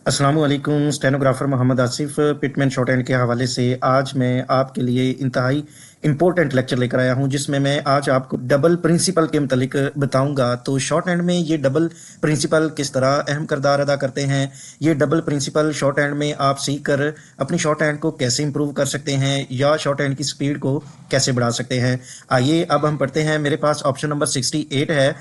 अस्सलाम वालेकुम। Stenographer Mohammad Asif Pitman shorthand के हवाले से आज मैं आपके लिए इंतहाई इम्पोर्टेंट लेक्चर लेकर आया हूं, जिसमें मैं आज आपको डबल प्रिंसिपल के मुतलिक बताऊंगा। तो शॉर्ट हैंड में ये डबल प्रिंसिपल किस तरह अहम किरदार अदा करते हैं, ये डबल प्रिंसिपल शॉर्ट हैंड में आप सीख कर अपनी शॉर्ट हैंड को कैसे इंप्रूव कर सकते हैं या शॉर्ट हैंड की स्पीड को कैसे बढ़ा सकते हैं। आइए अब हम पढ़ते हैं। मेरे पास ऑप्शन नंबर 68 है,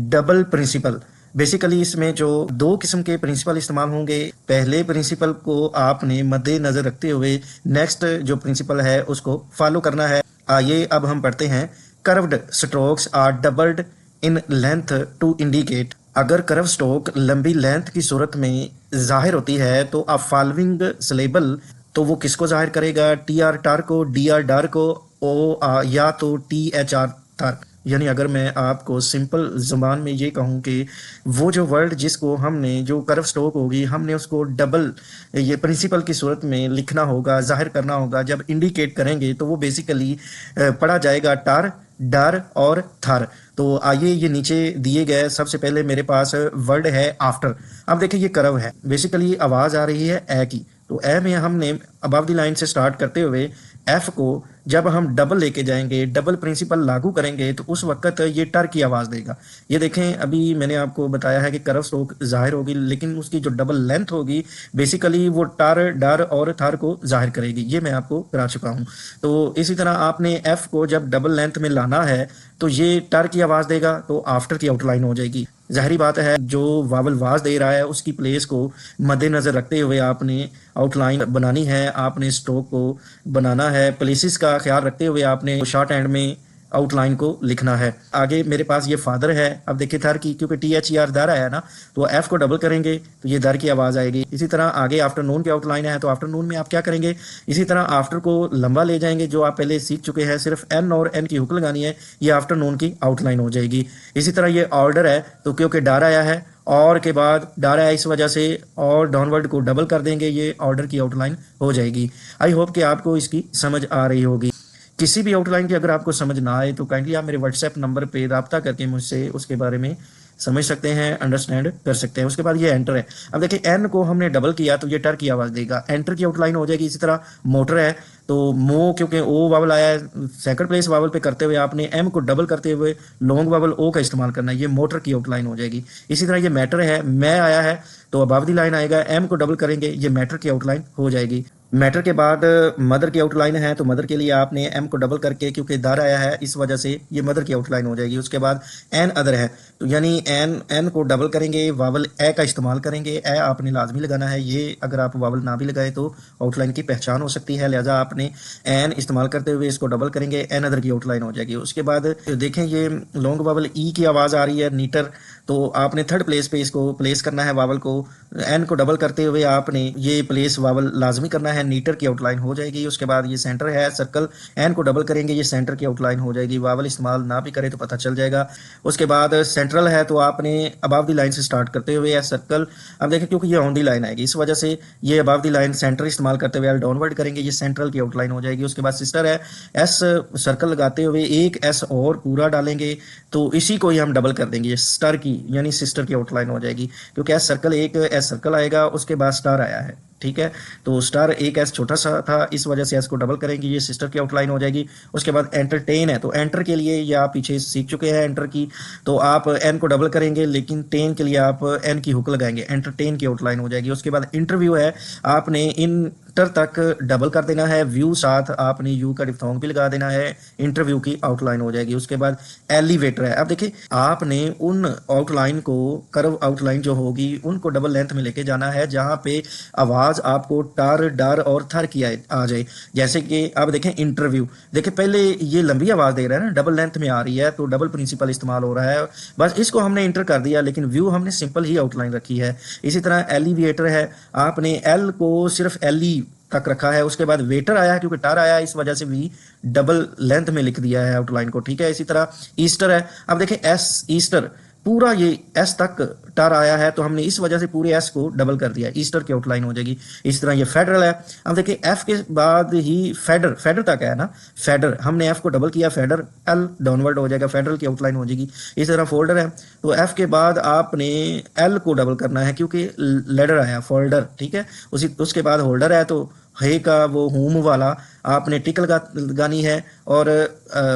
डबल प्रिंसिपल। बेसिकली इसमें जो दो किस्म के प्रिंसिपल इस्तेमाल होंगे, पहले प्रिंसिपल को आपने मद्देनजर रखते हुए नेक्स्ट जो प्रिंसिपल है उसको फॉलो करना है। आइए अब हम पढ़ते हैं। Curved strokes are doubled in length to indicate. अगर कर्व स्ट्रोक लंबी लेंथ की सूरत में जाहिर होती है तो आप फॉलोइंग सिलेबल, तो वो किसको जाहिर करेगा? टी आर टार को, डी आर डार को, या तो टी एच आर टार। यानी अगर मैं आपको सिंपल ज़बान में ये कहूँ कि वो जो वर्ड जिसको हमने जो कर्व स्ट्रोक होगी हमने उसको डबल ये प्रिंसिपल की सूरत में लिखना होगा, जाहिर करना होगा। जब इंडिकेट करेंगे तो वो बेसिकली पढ़ा जाएगा टार, डर और थर। तो आइए ये नीचे दिए गए सबसे पहले मेरे पास वर्ड है आफ्टर। अब देखिए ये कर्व है, बेसिकली आवाज़ आ रही है ए की। तो ए में हमने अबव द लाइन से स्टार्ट करते हुए एफ को जब हम डबल लेके जाएंगे, डबल प्रिंसिपल लागू करेंगे तो उस वक्त ये टर की आवाज़ देगा। ये देखें, अभी मैंने आपको बताया है कि कर्व स्ट्रोक जाहिर होगी, लेकिन उसकी जो डबल लेंथ होगी बेसिकली वो टर, डर और थर को जाहिर करेगी। ये मैं आपको करा चुका हूँ। तो इसी तरह आपने एफ को जब डबल लेंथ में लाना है तो ये टर की आवाज़ देगा, तो आफ्टर की आउटलाइन हो जाएगी। ज़ाहिरी बात है, जो वावल वाज दे रहा है उसकी प्लेस को मद्देनज़र रखते हुए आपने आउटलाइन बनानी है, आपने स्ट्रोक को बनाना है। प्लेसेस का ख्याल रखते हुए आपने शॉर्ट हैंड में आउटलाइन को लिखना है। आगे मेरे पास ये फादर है। अब देखिए थर की, क्योंकि टी एच ई आर दर आया ना, तो एफ को डबल करेंगे तो ये दर की आवाज़ आएगी। इसी तरह आगे आफ्टरनून की आउटलाइन है, तो आफ्टरनून में आप क्या करेंगे? इसी तरह आफ्टर को लंबा ले जाएंगे, जो आप पहले सीख चुके हैं, सिर्फ एन और एन की हुक लगानी है, ये आफ्टरनून की आउटलाइन हो जाएगी। इसी तरह ये ऑर्डर है, तो क्योंकि डर आया है और के बाद डर आया, इस वजह से और डाउनवर्ड को डबल कर देंगे, ये ऑर्डर की आउटलाइन हो जाएगी। आई होप कि आपको इसकी समझ आ रही होगी। किसी भी आउटलाइन की अगर आपको समझ ना आए तो काइंडली आप मेरे व्हाट्सएप नंबर पे रब्ता करके मुझसे उसके बारे में समझ सकते हैं, अंडरस्टैंड कर सकते हैं। उसके बाद ये एंटर है। अब देखिए एन को हमने डबल किया तो ये टर की आवाज़ देगा, एंटर की आउटलाइन हो जाएगी। इसी तरह मोटर है, तो मो क्योंकि ओ वावल आया है, सेकंड प्लेस वावल पे करते हुए आपने एम को डबल करते हुए लॉन्ग वावल ओ का इस्तेमाल करना है, ये मोटर की आउटलाइन हो जाएगी। इसी तरह ये मैटर है, मैं आया है तो अबव दी लाइन आएगा, एम को डबल करेंगे, ये मैटर की आउटलाइन हो जाएगी। मैटर के बाद मदर की आउटलाइन है, तो मदर के लिए आपने एम को डबल करके, क्योंकि दर आया है इस वजह से ये मदर की आउटलाइन हो जाएगी। उसके बाद एन अदर है, तो यानी एन एन को डबल करेंगे, वावल ए का इस्तेमाल करेंगे, ए आपने लाजमी लगाना है। ये अगर आप वावल ना भी लगाए तो आउटलाइन की पहचान हो सकती है, लिहाजा आपने एन इस्तेमाल करते हुए इसको डबल करेंगे, एन अदर की आउटलाइन हो जाएगी। उसके बाद देखें ये लॉन्ग वावल ई की आवाज़ आ रही है, नीटर, तो आपने थर्ड प्लेस पे इसको प्लेस करना है वावल को, एन को डबल करते हुए आपने ये प्लेस वावल लाजमी करना है, नीटर की आउटलाइन हो जाएगी। उसके बाद ये सेंटर है, सर्कल, एन को डबल करेंगे, ये सेंटर की आउटलाइन हो जाएगी। वावल इस्तेमाल ना भी करें तो पता चल जाएगा। उसके बाद सेंट्रल है, तो आपने अबव दी लाइन से स्टार्ट करते हुए या सर्कल, अब देखें क्योंकि ये ऑन दी लाइन आएगी इस वजह से ये अबव दी लाइन सेंटर इस्तेमाल करते हुए डाउनवर्ड करेंगे, ये सेंट्रल की आउटलाइन हो जाएगी। उसके बाद सिस्टर है, एस सर्कल लगाते हुए एक एस और पूरा डालेंगे, तो इसी को ही हम डबल कर देंगे, ये स्टर की यानी सिस्टर की आउटलाइन हो जाएगी, क्योंकि एस सर्कल एक एस सर्कल आएगा, उसके बाद स्टार आया है, ठीक है। तो स्टार एक एस छोटा सा था, इस वजह से एस को डबल करेंगे, ये सिस्टर की आउटलाइन हो जाएगी। उसके बाद एंटरटेन है, तो एंटर के लिए ये आप पीछे सीख चुके हैं एंटर की, तो आप एन को डबल करेंगे, लेकिन टेन के लिए आप एन की हुक लगाएंगे, एंटरटेन की आउटलाइन हो जाएगी। उसके बाद इंटरव्यू है, आपने इंटर तक डबल कर देना है, व्यू साथ आपने यू का डिफ्थोंग भी लगा देना है, इंटरव्यू की आउटलाइन हो जाएगी। उसके बाद एलिवेटर है। अब देखिए आपने उन आउटलाइन को, कर्व आउटलाइन जो होगी उनको डबल लेंथ में लेके जाना है जहां पे आवाज़ आपको टर, डर और थर की आ जाए। जैसे कि अब देखें इंटरव्यू, देखिए पहले ये लंबी आवाज़ दे रहा है ना, डबल लेंथ में आ रही है, तो डबल प्रिंसिपल इस्तेमाल हो रहा है, बस इसको हमने इंटर कर दिया, लेकिन व्यू हमने सिंपल ही आउटलाइन रखी है। इसी तरह एलिवेटर है, आपने एल को सिर्फ एल ई तक रखा है। उसके बाद वेटर आया है, क्योंकि टर आया है इस वजह से वी डबल लेंथ में लिख दिया है आउटलाइन को, ठीक है। इसी तरह ईस्टर है, अब देखें एस ईस्टर, पूरा ये एस तक टर आया है तो हमने इस वजह से पूरे एस को डबल कर दिया, ईस्टर की आउटलाइन हो जाएगी। इस तरह ये फेडरल है। अब देखिए एफ के बाद ही फेडर, फेडर तक है ना, फेडर हमने एफ को डबल किया, फेडर एल डाउनवर्ड हो जाएगा, फेडरल की आउटलाइन हो जाएगी। इस तरह फोल्डर है तो एफ के बाद आपने एल को डबल करना है क्योंकि लेडर आया फोल्डर, ठीक है। उसके बाद होल्डर है तो है का वो होम वाला आपने टिक लगानी है और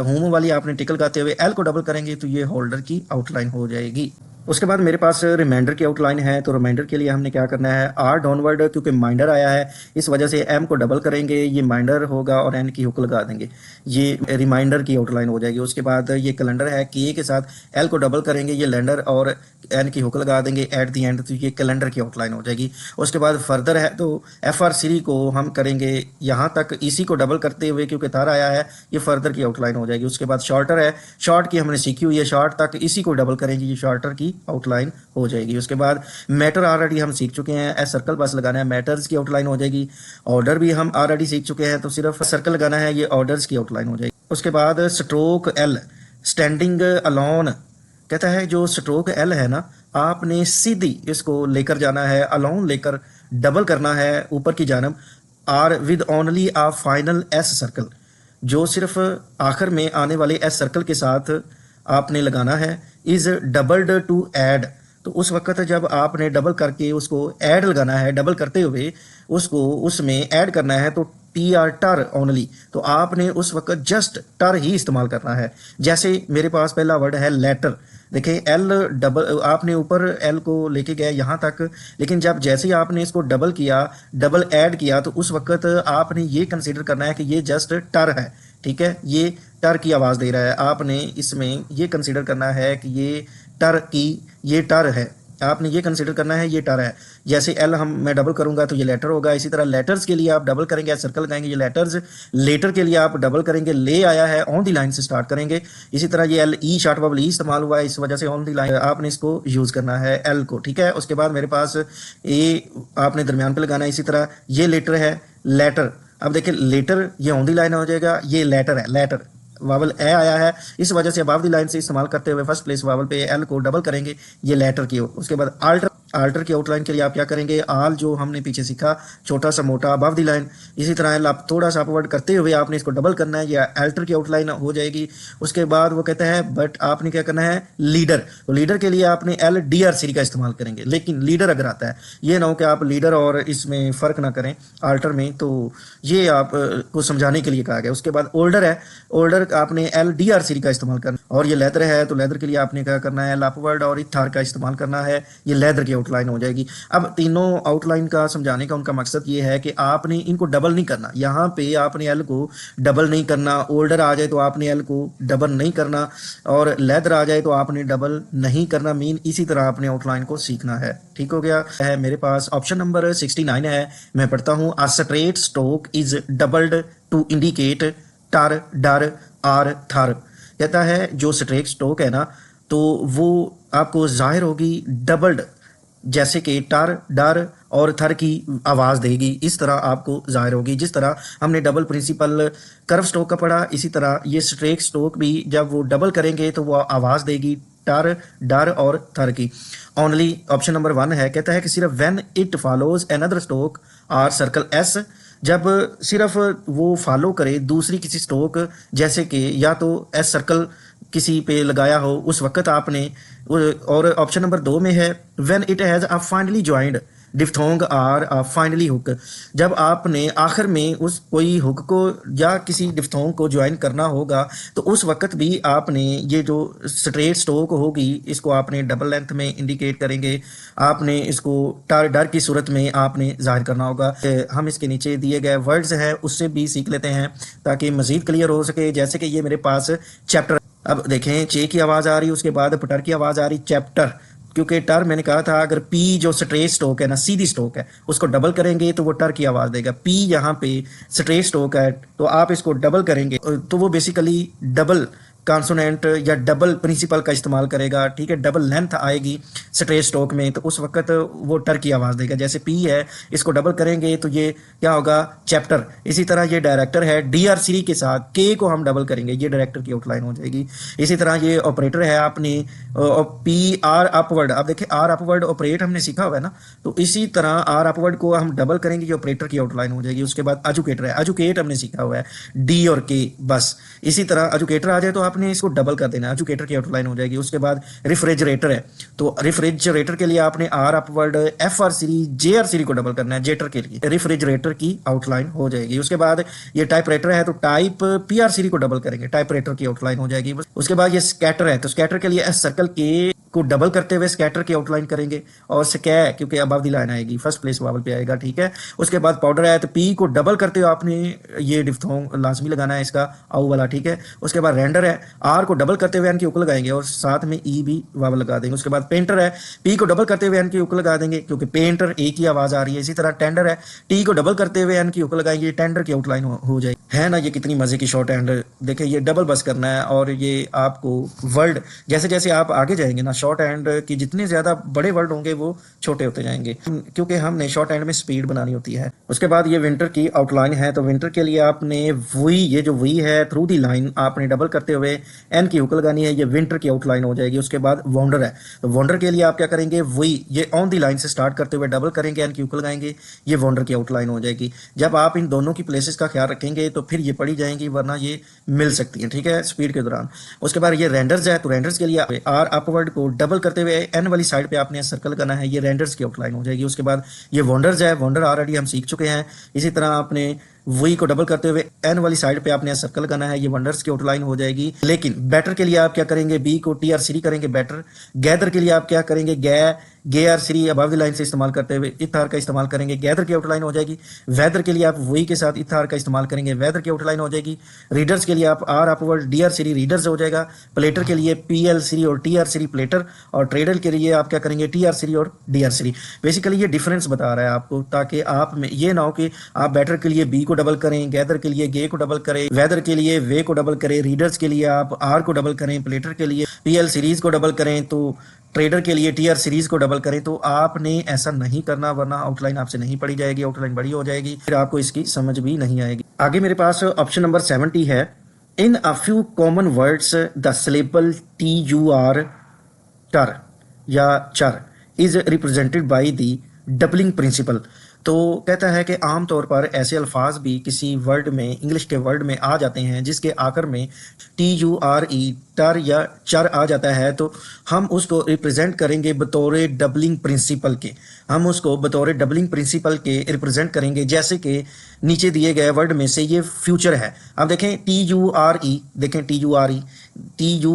होम वाली आपने टिक लगाते हुए एल को डबल करेंगे तो ये होल्डर की आउटलाइन हो जाएगी। उसके बाद मेरे पास रिमाइंडर की आउटलाइन है तो रिमाइंडर के लिए हमने क्या करना है, आर डाउनवर्ड क्योंकि माइंडर आया है इस वजह से एम को डबल करेंगे, ये माइंडर होगा और एन की हुक लगा देंगे, ये रिमाइंडर की आउटलाइन हो जाएगी। उसके बाद ये कैलेंडर है, के साथ एल को डबल करेंगे, ये लैंडर और एन की हुक लगा देंगे एट दी एंड, तो ये कैलेंडर की आउटलाइन हो जाएगी। उसके बाद फर्दर है तो एफ आर सीरी को हम करेंगे यहाँ तक, इसी को डबल करते हुए क्योंकि तार आया है, ये फर्दर की आउटलाइन हो जाएगी। उसके बाद शॉर्टर है, शॉर्ट की हमने सीखी हुई है, शॉर्ट तक इसी को डबल करेंगे, ये शॉर्टर की आउटलाइन हो जाएगी। उसके बाद मैटर ऑलरेडी हम सीख चुके हैं, एस सर्कल बस लगाना है, मैटर्स की आउटलाइन हो जाएगी। ऑर्डर भी हम ऑलरेडी सीख चुके हैं तो सिर्फ सर्कल लगाना है, ये ऑर्डर्स की आउटलाइन हो जाएगी। उसके बाद स्ट्रोक एल, स्टैंडिंग अलोन, कहता है जो स्ट्रोक एल है ना आपने सीधी इसको लेकर जाना है, अलोन लेकर डबल करना है ऊपर की जानब, are with only a final S circle, जो सिर्फ आखिर में आने वाले एस सर्कल के साथ आपने लगाना है। इज डबल्ड टू ऐड, तो उस वक्त जब आपने डबल करके उसको ऐड लगाना है, डबल करते हुए उसको उसमें ऐड करना है तो टी आर टर ओनली, तो आपने उस वक्त जस्ट टर ही इस्तेमाल करना है। जैसे मेरे पास पहला वर्ड है लेटर, देखिए एल डबल, आपने ऊपर एल को लेके गए यहाँ तक, लेकिन जब जैसे ही आपने इसको डबल किया, डबल ऐड किया, तो उस वक्त आपने ये कंसीडर करना है कि ये जस्ट टर है, ठीक है, ये टर की आवाज़ दे रहा है, आपने इसमें ये कंसीडर करना है कि ये टर की, ये टर है, आपने ये कंसीडर करना है ये टर है। जैसे एल मैं डबल करूंगा तो ये लेटर होगा, इसी तरह लेटर्स के लिए आप डबल करेंगे, सर्कल लगाएंगे, ये लेटर्स। लेटर के लिए आप डबल करेंगे, ले आया है ऑन दी लाइन से स्टार्ट करेंगे। इसी तरह ये एल ई शॉर्ट बबल ई इस्तेमाल हुआ है, इस वजह से ऑन दी लाइन आपने इसको यूज़ करना है एल को, ठीक है। उसके बाद मेरे पास ए आपने दरमियान पे लगाना है। इसी तरह ये लेटर है, लेटर, अब देखिए लेटर ये ऑन दी लाइन हो जाएगा, ये लेटर है, लेटर वावल ए आया है, इस वजह से अबाव दी लाइन से इस्तेमाल करते हुए फर्स्ट प्लेस वावल पे एल को डबल करेंगे, ये लेटर की ओर। उसके बाद आल्टर, आल्टर की आउटलाइन के लिए आप क्या करेंगे, आल जो हमने पीछे सीखा छोटा सा मोटा अबव दी लाइन, इसी तरह एल आप थोड़ा सा अपवर्ड करते हुए आपने इसको डबल करना है, या अल्टर की आउटलाइन हो जाएगी। उसके बाद वो कहता है बट आपने क्या करना है, लीडर, तो लीडर के लिए आपने एल डी आर सी का इस्तेमाल करेंगे, लेकिन लीडर अगर आता है, ये ना हो कि आप लीडर और इसमें फ़र्क ना करें आल्टर में, तो ये आप को समझाने के लिए कहा गया। उसके बाद ओल्डर है, ओल्डर आपने एल डी आर सी का इस्तेमाल करना, और ये लेदर है तो लेदर के लिए आपने क्या करना है, एल अपवर्ड और इथार का इस्तेमाल करना है, ये लेदर की आउटलाइन हो जाएगी। अब तीनों आउटलाइन का समझाने का उनका मकसद ये है कि आपने इनको डबल नहीं करना, यहाँ पे आपने एल को डबल नहीं करना, ओल्डर आ जाए तो आपने एल को डबल नहीं करना, और लेदर आ जाए तो आपने डबल नहीं करना, मीन इसी तरह आपने आउटलाइन को सीखना है। ठीक हो गया है। मेरे पास ऑप्शन नंबर 69 है, मैं पढ़ता हूँ, a straight stroke is doubled to indicate ter der are थर, कहता है जो स्ट्रेट स्ट्रोक है ना तो वो आपको जाहिर होगी डबल्ड, जैसे कि टर डर और थर की आवाज़ देगी, इस तरह आपको जाहिर होगी। जिस तरह हमने डबल प्रिंसिपल कर्व स्ट्रोक का पढ़ा, इसी तरह ये स्ट्रेट स्ट्रोक भी जब वो डबल करेंगे तो वो आवाज़ देगी टर डर और थर की। ओनली ऑप्शन नंबर 1 है, कहता है कि सिर्फ when it follows another stroke or circle S, जब सिर्फ वो फॉलो करे दूसरी किसी स्ट्रोक, जैसे कि या तो एस सर्कल किसी पे लगाया हो उस वक्त आपने, और ऑप्शन नंबर 2 में है when it has a finally joined diphthong or finally hook, जब आपने आखिर में उस कोई हुक को या किसी डिफ्थोंग को ज्वाइन करना होगा तो उस वक्त भी आपने ये जो स्ट्रेट स्ट्रोक होगी इसको आपने डबल लेंथ में इंडिकेट करेंगे, आपने इसको टर डर की सूरत में आपने जाहिर करना होगा। हम इसके नीचे दिए गए वर्ड्स हैं उससे भी सीख लेते हैं ताकि मज़ीद क्लियर हो सके। जैसे कि ये मेरे पास चैप्टर, अब देखें चे की आवाज़ आ रही, उसके बाद पटर की आवाज़ आ रही, चैप्टर, क्योंकि टर मैंने कहा था अगर पी जो स्ट्रेट स्ट्रोक है ना, सीधी स्ट्रोक है, उसको डबल करेंगे तो वो टर की आवाज़ देगा। पी यहाँ पे स्ट्रेट स्ट्रोक है तो आप इसको डबल करेंगे तो वो बेसिकली डबल कॉन्सोनेंट या डबल प्रिंसिपल का इस्तेमाल करेगा, ठीक है, डबल लेंथ आएगी स्ट्रेट स्ट्रोक में, तो उस वक्त वो टर की आवाज़ देगा। जैसे पी है, इसको डबल करेंगे तो ये क्या होगा, चैप्टर। इसी तरह ये डायरेक्टर है, डी आर सीरी के साथ के को हम डबल करेंगे, ये डायरेक्टर की आउटलाइन हो जाएगी। इसी तरह ये ऑपरेटर है, आपने पी आर अपवर्ड, आप देखिए आर अपवर्ड ऑपरेट हमने सीखा हुआ है ना, तो इसी तरह आर अपवर्ड को हम डबल करेंगे, ये ऑपरेटर की आउटलाइन हो जाएगी। उसके बाद एजुकेटर है, एजुकेट हमने सीखा हुआ है, डी और के बस। इसी तरह एजुकेटर आ जाए तो आपने इसको डबल कर देना, एजुकेटर की आउटलाइन हो जाएगी। उसके बाद रेफ्रिजरेटर है, तो रेफ्रिजरेटर के लिए आपने R upward F R series J R series को डबल करना है, जेटर के लिए रेफ्रिजरेटर की आउटलाइन हो जाएगी। उसके बाद ये टाइपराइटर है, तो टाइप पी आर सीरी को डबल करेंगे, टाइपराइटर की आउटलाइन हो जाएगी। उसके बाद ये स्कैटर है, तो स्कैटर के लिए एस सर्कल के को डबल करते हुए स्कैटर की आउटलाइन करेंगे, और स्कै क्योंकि अबव द लाइन आएगी, फर्स्ट प्लेस वावल पे आएगा, ठीक है। उसके बाद पाउडर है, तो पी को डबल करते हुए आपने ये डिफ्थोंग लाजमी लगाना है इसका आउ वाला, ठीक है। उसके बाद रेंडर है, आर को डबल करते हुए एन की उक लगाएंगे और साथ में ई भी वावल लगा देंगे। उसके बाद पेंटर है, पी को डबल करते हुए एन की उक लगा देंगे क्योंकि पेंटर ए की आवाज़ आ रही है। इसी तरह टेंडर है, टी को डबल करते हुए एन की उक लगाएंगे, टेंडर की आउटलाइन हो जाएगी। है ना ये कितनी मज़े की शॉर्ट हैंड। देखिए ये डबल बस करना है, और ये आपको वर्ड जैसे जैसे आप आगे जाएंगे ना, शॉर्ट हैंड की जितने ज़्यादा बड़े वर्ड होंगे वो छोटे होते जाएंगे, क्योंकि हमने शॉर्ट हैंड में स्पीड बनानी होती है। उसके बाद ये विंटर की आउटलाइन है, तो विंटर के लिए आपने वी, ये जो वी है थ्रू दी लाइन आपने डबल करते हुए एन की हुक लगानी है, ये विंटर की आउटलाइन हो जाएगी। उसके बाद वॉन्डर है, तो वॉन्डर के लिए आप क्या करेंगे, वी ये ऑन दी लाइन से स्टार्ट करते हुए डबल करेंगे, एन की हुक लगाएंगे, ये वॉन्डर की आउटलाइन हो जाएगी। जब आप इन दोनों की प्लेसेस का ख्याल रखेंगे तो फिर ये पढ़ी जाएंगी, वरना ये मिल सकती है, ठीक है, स्पीड के दौरान। उसके बाद ये रेंडर्स है, तो रेंडर्स के लिए आर अपवर्ड को डबल करते हुए एन वाली साइड पे आपने सर्कल करना है, ये रेंडर्स की आउटलाइन हो जाएगी। उसके बाद ये वॉन्डर्स है, वॉन्डर ऑलरेडी हम सीख चुके हैं। इसी तरह आपने वी को डबल करते हुए एन वाली साइड पे आपने सर्कल करना है, ये वंडर्स की आउटलाइन हो जाएगी। लेकिन बेटर के लिए आप क्या करेंगे, बी को टी आर सीरी करेंगे बेटर। गैदर के लिए आप क्या करेंगे, गे R series above the line से इस्तेमाल करते हुए इथार का इस्तेमाल करेंगे, गैदर की आउटलाइन हो जाएगी। वेदर के लिए आप वी के साथ इथार का इस्तेमाल करेंगे, वेदर की आउटलाइन हो जाएगी। रीडर्स के लिए आप R upward D R series readers हो जाएगा। प्लेटर के लिए पी एल सीरी और टी आर सीरी प्लेटर, और ट्रेडर के लिए आप क्या करेंगे, टी आर सीरी और डी आर सीरी। बेसिकली ये डिफरेंस बता रहा है आपको, ताकि आप में ये ना हो कि आप बेटर के लिए बी को डबल करें, गैदर के लिए गे को डबल करें, वेदर के लिए वे को डबल करें, रीडर्स के लिए आप आर को डबल करें, प्लेटर के लिए पी एल सीरीज को डबल करें, तो ट्रेडर के लिए टी आर सीरीज को डबल करें। तो आपने ऐसा नहीं करना, वरना आउटलाइन आपसे नहीं पढ़ी जाएगी, आउटलाइन बड़ी हो जाएगी, फिर आपको इसकी समझ भी नहीं आएगी। आगे मेरे पास ऑप्शन नंबर 70 है, in a few common words the syllable T U R टर या चर is represented by the doubling principle. तो कहता है कि आम तौर पर ऐसे अल्फाज भी किसी वर्ड में, इंग्लिश के वर्ड में आ जाते हैं जिसके आखिर में टी यू आर ई टर या चर आ जाता है, तो हम उसको रिप्रेजेंट करेंगे बतौर डबलिंग प्रिंसिपल के। हम उसको बतौर डबलिंग प्रिंसिपल के रिप्रेजेंट करेंगे, जैसे कि नीचे दिए गए वर्ड में से ये फ्यूचर है। अब देखें टी यू आर ई, देखें टी यू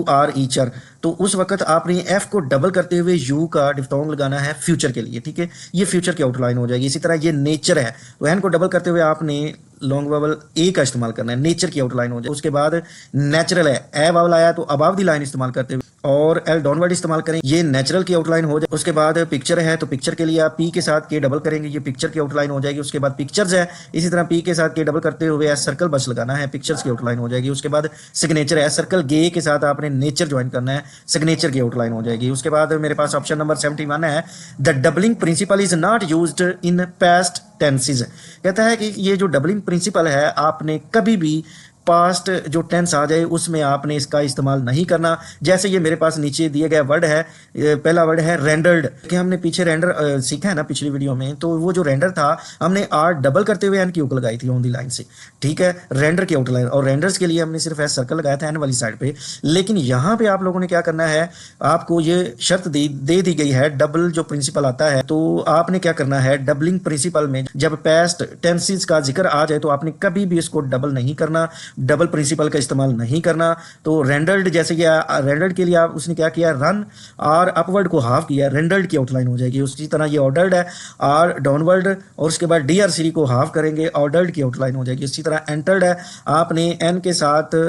आर ई चर, तो उस वक्त आपने एफ को डबल करते हुए यू का डिफ्थोंग लगाना है फ्यूचर के लिए, ठीक है, ये फ्यूचर की आउटलाइन हो जाएगी। इसी तरह ये नेचर है, तो एन को डबल करते हुए आपने लॉन्ग वावल ए का इस्तेमाल करना है, नेचर की आउटलाइन हो जाए। उसके बाद नेचुरल है, ए वावल आया तो अबव द लाइन इस्तेमाल करते हुए और एल डाउनवर्ड इस्तेमाल करें, ये नेचुरल की आउटलाइन हो जाए। उसके बाद पिक्चर है, तो पिक्चर के लिए आप पी के साथ के डबल करेंगे, ये पिक्चर की आउटलाइन हो जाएगी। उसके बाद पिक्चर्स है, इसी तरह पी के साथ के डबल करते हुए सर्कल बस लगाना है, पिक्चर्स की आउटलाइन हो जाएगी। उसके बाद सिग्नेचर है, सर्कल गे के साथ आपने नेचर ज्वाइन करना है, सिग्नेचर की आउटलाइन हो जाएगी। उसके बाद मेरे पास ऑप्शन नंबर 71 है, the doubling principle is not used in past tenses. कहता है कि ये जो डबलिंग प्रिंसिपल है, आपने कभी भी पास्ट जो टेंस आ जाए उसमें आपने इसका इस्तेमाल नहीं करना। जैसे ये मेरे पास नीचे दिए गए वर्ड है, पहला वर्ड है रेंडर्ड, कि हमने पीछे रेंडर सीखा है ना पिछली वीडियो में, तो वो जो रेंडर था हमने आर डबल करते हुए एन की उक लगाई थी ऑन दी लाइन से, ठीक है, रेंडर की आउटलाइन। और रेंडर्स के लिए हमने सिर्फ एस सर्कल लगाया था एन वाली साइड पे। लेकिन यहाँ पे आप लोगों ने क्या करना है, आपको ये शर्त दे दी गई है, डबल जो प्रिंसिपल आता है, तो आपने क्या करना है, डबलिंग प्रिंसिपल में जब पास्ट टेंसेस का जिक्र आ जाए तो आपने कभी भी इसको डबल नहीं करना, डबल प्रिंसिपल का इस्तेमाल नहीं करना। तो रेंडर्ड, जैसे कि रेंडर्ड के लिए आप उसने क्या किया, रन आर अपवर्ड को हाफ किया, रेंडर्ड की आउटलाइन हो जाएगी। उसी तरह ये ऑर्डर्ड है, आर डाउनवर्ड, और उसके बाद डी आर सीरी को हाफ करेंगे, ऑर्डर्ड की आउटलाइन हो जाएगी। इसी तरह एंटर्ड है, आपने एन के साथ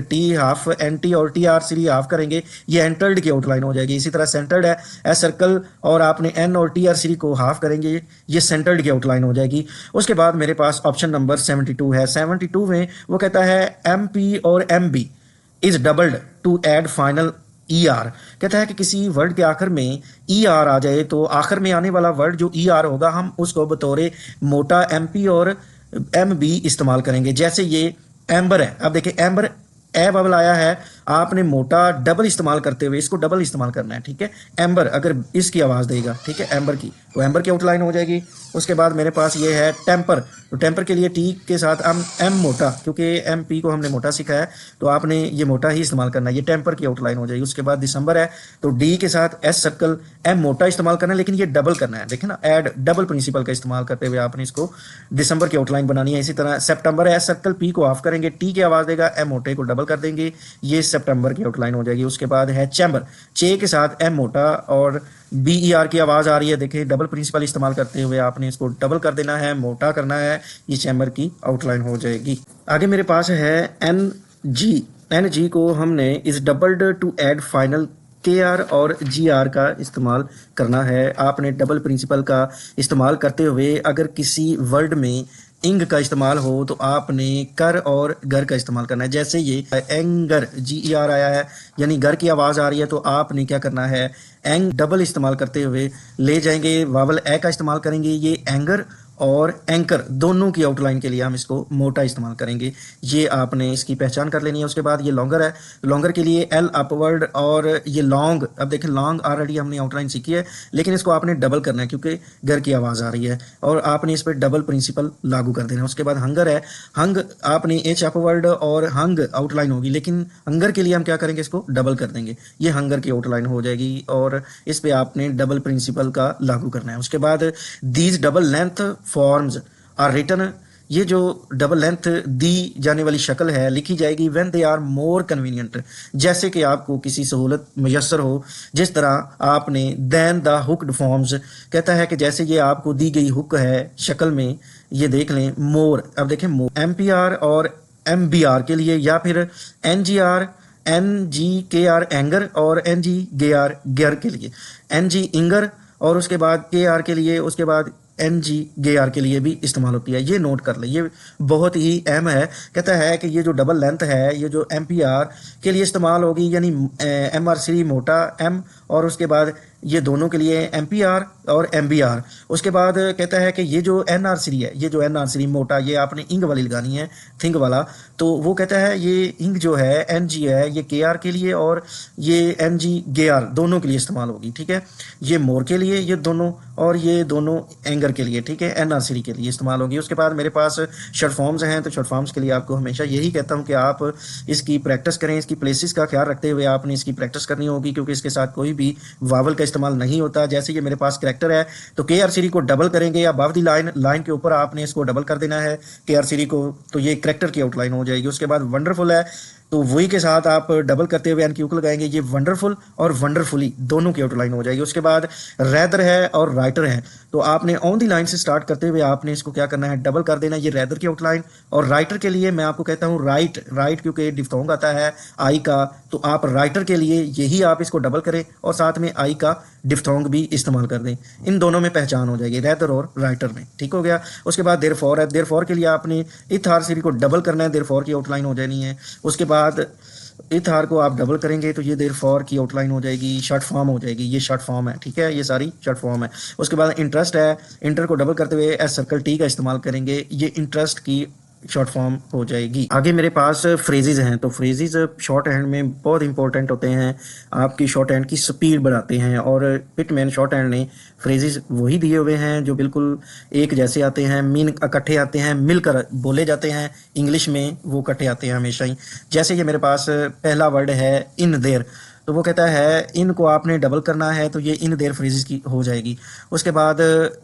टी हाफ एन टी और टी आर सीरी हाफ करेंगे, ये एंटर्ड की आउटलाइन हो जाएगी। इसी तरह सेंटर्ड है, एस सर्कल और आपने एन और टी आर सीरी को हाफ करेंगे, ये सेंटर्ड की आउटलाइन हो जाएगी। उसके बाद मेरे पास ऑप्शन नंबर 72 है, 72 में वो कहता है एम पी और M B is doubled to add final E R. कहता है कि किसी वर्ड के आखिर में ई आर आ जाए तो आखिर में आने वाला वर्ड जो ई आर होगा हम उसको बतौर मोटा एम पी और एम बी इस्तेमाल करेंगे। जैसे ये एम्बर है, अब देखिए एम्बर ए बबल आया है, आपने मोटा डबल इस्तेमाल करते हुए इसको डबल इस्तेमाल करना है, ठीक है। एम्बर अगर इसकी आवाज़ देगा, ठीक है, एम्बर की, तो एम्बर की आउटलाइन हो जाएगी। उसके बाद मेरे पास ये है टेम्पर, तो टेम्पर के लिए टी के साथ एम मोटा, क्योंकि एम पी को हमने मोटा सीखा है तो आपने ये मोटा ही इस्तेमाल करना है, ये टेम्पर की आउटलाइन हो जाएगी। उसके बाद दिसंबर है तो डी के साथ एस सर्कल एम मोटा इस्तेमाल करना है, लेकिन ये डबल करना है, देखें ना, ऐड डबल प्रिंसिपल का इस्तेमाल करते हुए आपने इसको दिसंबर की आउटलाइन बनानी है। इसी तरह सितंबर है, एस सर्कल पी को ऑफ करेंगे, टी की आवाज़ देगा, एम मोटे को डबल कर देंगे, ये सितंबर की आउटलाइन हो जाएगी। उसके बाद है चैम्बर, चे के साथ एम मोटा और बी ई आर की आवाज़ आ रही है, देखिए डबल प्रिंसिपल इस्तेमाल करते हुए आपने इसको डबल कर देना है, मोटा करना है, ये चैम्बर की आउटलाइन हो जाएगी। आगे मेरे पास है एन जी। एन जी को हमने इस डबल्ड टू ऐड फाइनल के आर और जी आर का इस्तेमाल करना है। आपने डबल प्रिंसिपल का इस्तेमाल करते हुए अगर किसी वर्ड में इंग का इस्तेमाल हो तो आपने कर और घर का इस्तेमाल करना है। जैसे ये एंगर जी ई आर आया है, यानी घर की आवाज़ आ रही है, तो आपने क्या करना है, एंग डबल इस्तेमाल करते हुए ले जाएंगे, वावल ए का इस्तेमाल करेंगे, ये एंगर और एंकर दोनों की आउटलाइन के लिए हम इसको मोटा इस्तेमाल करेंगे। ये आपने इसकी पहचान कर लेनी है। उसके बाद ये लॉन्गर है, लॉन्गर के लिए एल अपवर्ड और ये लॉन्ग, अब देखें लॉन्ग ऑलरेडी हमने आउटलाइन सीखी है, लेकिन इसको आपने डबल करना है क्योंकि घर की आवाज़ आ रही है और आपने इस पर डबल प्रिंसिपल लागू कर देना है। उसके बाद हंगर है, हंग आपने एच अपवर्ड और हंग आउटलाइन होगी, लेकिन हंगर के लिए हम क्या करेंगे, इसको डबल कर देंगे, ये हंगर की आउटलाइन हो जाएगी और इस पर आपने डबल प्रिंसिपल का लागू करना है। उसके बाद these double length forms are written, ये जो डबल लेंथ दी जाने वाली शक्ल है लिखी जाएगी when they are more convenient, जैसे कि आपको किसी सहूलत मैसर हो। जिस तरह आपने देन द हुक्ड फॉर्म्स, कहता है कि जैसे ये आपको दी गई हुक है शक्ल में, ये देख लें मोर, अब देखें मोर एम पी आर और एम बी आर के लिए, या फिर N G R N G के आर एंगर और एन जी गे आर गेयर के लिए, एन जी इंगर और उसके बाद के आर के लिए, उसके बाद एन जी गे आर के लिए भी इस्तेमाल होती है। ये नोट कर ले, ये बहुत ही अहम है। कहता है कि ये जो डबल लेंथ है ये जो एम पी आर के लिए इस्तेमाल होगी, यानी एम आर सी मोटा एम और उसके बाद ये दोनों के लिए एम पी आर और एम बी आर। उसके बाद कहता है कि ये जो एन आर सी है, ये जो एन आर सी मोटा, ये आपने इंग वाली लगानी है, थिंग वाला, तो वो कहता है ये इंग जो है एन जी है ये के आर के लिए और ये एन जी गे आर दोनों के लिए इस्तेमाल होगी, ठीक है। ये मोर के लिए ये दोनों और ये दोनों एंगर के लिए, ठीक है, एन आर सी के लिए इस्तेमाल होगी। उसके बाद मेरे पास शॉर्ट फॉर्म्स हैं, तो शॉर्ट फॉर्म्स के लिए आपको हमेशा यही कहता हूँ कि आप इसकी प्रैक्टिस करें, इसकी प्लेसेस का ख्याल रखते हुए आपने इसकी प्रैक्टिस करनी होगी, क्योंकि इसके साथ कोई भी वावल का इस्तेमाल नहीं होता। जैसे ये मेरे पास कैरेक्टर है तो के आर सीरी को डबल करेंगे या अबव दी लाइन के ऊपर आपने इसको डबल कर देना है के आर सीरी को, तो ये कैरेक्टर की आउटलाइन हो जाएगी। उसके बाद वंडरफुल है तो वही के साथ आप डबल करते हुए एन क्यूक लगाएंगे, ये वंडरफुल और वंडरफुली दोनों की आउटलाइन हो जाएगी। उसके बाद रैदर है और राइटर है, तो आपने ऑन दी लाइन से स्टार्ट करते हुए आपने इसको क्या करना है, डबल कर देना, ये रैदर की आउटलाइन। और राइटर के लिए मैं आपको कहता हूँ राइट क्योंकि डिफ्थोंग आता है आई का, तो आप राइटर के लिए यही आप इसको डबल करें और साथ में आई का डिफ्थोंग भी इस्तेमाल कर दें, इन दोनों में पहचान हो जाएगी रैदर और राइटर में, ठीक हो गया। उसके बाद देयरफॉर है, देयरफॉर के लिए आपने इथ आर सीरी को डबल करना है, देयरफॉर की आउटलाइन हो जानी है। उसके बाद इथ आर को आप डबल करेंगे तो ये देयरफॉर की आउटलाइन हो जाएगी, शॉर्ट फॉर्म हो जाएगी, ये शॉर्ट फॉर्म है, ठीक है, ये सारी शॉर्ट फॉर्म है। उसके बाद इंटरेस्ट है, इंटर को डबल करते हुए एस सर्कल टी का इस्तेमाल करेंगे, ये इंटरेस्ट की शॉर्ट फॉर्म हो जाएगी। आगे मेरे पास फ्रेजेज हैं, तो फ्रेजेज शॉर्ट हैंड में बहुत इंपॉर्टेंट होते हैं, आपकी शॉर्ट हैंड की स्पीड बढ़ाते हैं। और पिटमैन शॉर्ट हैंड ने फ्रेजेज वही दिए हुए हैं जो बिल्कुल एक जैसे आते हैं, मीन इकट्ठे आते हैं, मिलकर बोले जाते हैं, इंग्लिश में वो इकट्ठे आते हैं हमेशा ही। जैसे ये मेरे पास पहला वर्ड है इन देयर, तो वो कहता है इन को आपने डबल करना है तो ये इन देयर फ्रेजेस की हो जाएगी। उसके बाद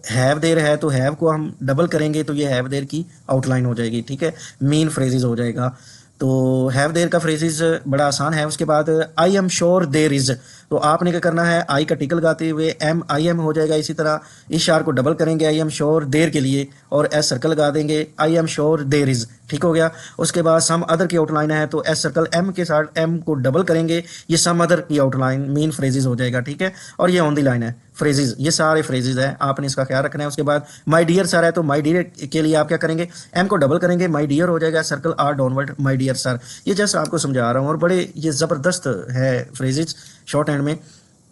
हैव देयर है तो हैव को हम डबल करेंगे तो ये हैव देयर की आउटलाइन हो जाएगी, ठीक है, मीन फ्रेजेस हो जाएगा। तो हैव देयर का फ्रेजेस बड़ा आसान है। उसके बाद I am sure there is, तो आपने क्या करना है, आई का टिकल लगाते हुए एम आई एम हो जाएगा। इसी तरह इस शार को डबल करेंगे आई एम श्योर देयर के लिए और एस सर्कल लगा देंगे, I am sure there is, ठीक हो गया। उसके बाद सम अदर की आउटलाइन है तो एस सर्कल एम के साथ एम को डबल करेंगे, ये सम अदर की आउटलाइन मीन फ्रेजेस हो जाएगा, ठीक है। और ये ऑन दी लाइन है, फ्रेजेज, ये सारे फ्रेजेज हैं, आपने इसका ख्याल रखना है। उसके बाद माय डियर सर है, तो माय डियर के लिए आप क्या करेंगे, एम को डबल करेंगे, माय डियर हो जाएगा, circle R downward, my dear sir. ये जस्ट आपको समझा रहा हूँ, और बड़े ये ज़बरदस्त है फ्रेजेज शॉर्ट हैंड में,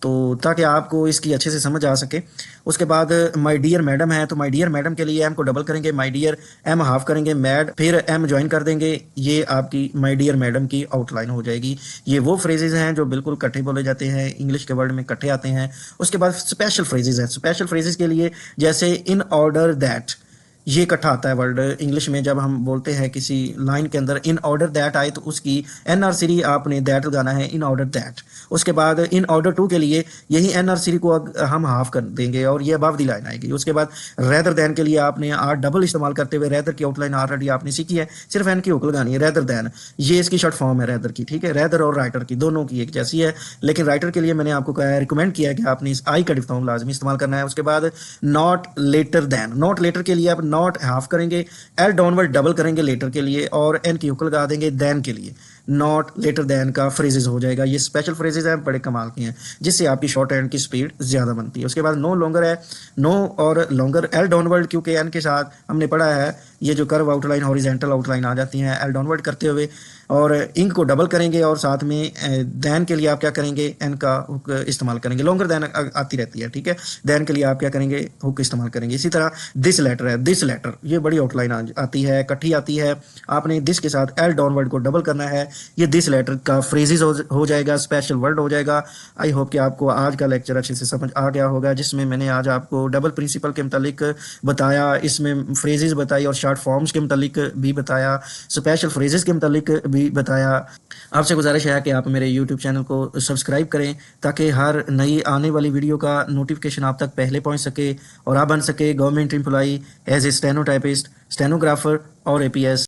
तो ताकि आपको इसकी अच्छे से समझ आ सके। उसके बाद माय डियर मैडम है, तो माय डियर मैडम के लिए एम को डबल करेंगे, माय डियर एम हाफ करेंगे, मैड, फिर एम ज्वाइन कर देंगे, ये आपकी माय डियर मैडम की आउटलाइन हो जाएगी। ये वो फ्रेजेज हैं जो बिल्कुल इकट्ठे बोले जाते हैं, इंग्लिश के वर्ड में इकट्ठे आते हैं। उसके बाद स्पेशल फ्रेजेज हैं, स्पेशल फ्रेजेज के लिए जैसे इन ऑर्डर दैट, ये इकट्ठा आता है वर्ड इंग्लिश में। जब हम बोलते हैं किसी लाइन के अंदर इन ऑर्डर दैट आए, तो उसकी एन आर सीरी आपने दैट लगाना है, इन ऑर्डर दैट। उसके बाद इन ऑर्डर टू के लिए यही एन आर सीरी को हम हाफ कर देंगे और ये अबव दी लाइन आएगी। उसके बाद रेदर दैन के लिए आपने आर डबल इस्तेमाल करते हुए रेदर की आउटलाइन ऑलरेडी आपने सीखी है, सिर्फ एन की हुक लगानी है, रेदर दैन। ये इसकी शॉर्ट फॉर्म है रेदर की, ठीक है। रेदर और राइटर की दोनों की एक जैसी है, लेकिन राइटर के लिए मैंने आपको कहा है, रिकमेंड किया है कि आपने इस आई का डिफथॉर्म लाजमी इस्तेमाल करना है। उसके बाद not later than, not later के लिए आप नॉट हाफ करेंगे, एल डाउनवर्ड डबल करेंगे लेटर के लिए, और एन की हुक लगा देंगे दैन के लिए, नॉट लेटर दैन का फ्रेजेस हो जाएगा। ये स्पेशल फ्रेजेस हैं, बड़े कमाल के हैं, जिससे आपकी शॉर्ट हैंड की स्पीड ज़्यादा बनती है। उसके बाद नो लॉन्गर है, नो और लॉन्गर, एल डाउनवर्ड क्योंकि एन के साथ हमने पढ़ा है ये जो कर्व आउटलाइन हॉरिजेंटल आउटलाइन आ जाती हैं एल डाउनवर्ड करते हुए, और इंक को डबल करेंगे, और साथ में दैन के लिए आप क्या करेंगे, एन का हुक इस्तेमाल करेंगे। लॉन्गर दैन आती रहती है, ठीक है, दैन के लिए आप क्या करेंगे, हुक इस्तेमाल करेंगे। इसी तरह दिस लेटर है, दिस लेटर ये बड़ी आउटलाइन आती है, इकट्ठी आती है, आपने दिस के साथ एल डाउनवर्ड को डबल करना है, ये दिस लेटर का फ्रेजेस हो जाएगा, स्पेशल वर्ड हो जाएगा। आई होप कि आपको आज का लेक्चर अच्छे से समझ आ गया होगा, जिसमें मैंने आज आपको डबल प्रिंसिपल के मुतालिक बताया, इसमें फ्रेजेस बताई और शॉर्ट फॉर्म्स के मुतालिक भी बताया, स्पेशल फ्रेजेस के मुतालिक भी बताया। आपसे गुजारिश है कि आप मेरे यूट्यूब चैनल को सब्सक्राइब करें, ताकि हर नई आने वाली वीडियो का नोटिफिकेशन आप तक पहले पहुंच सके, और आप बन सके government employee as a stenotypist, stenographer और एपीएस।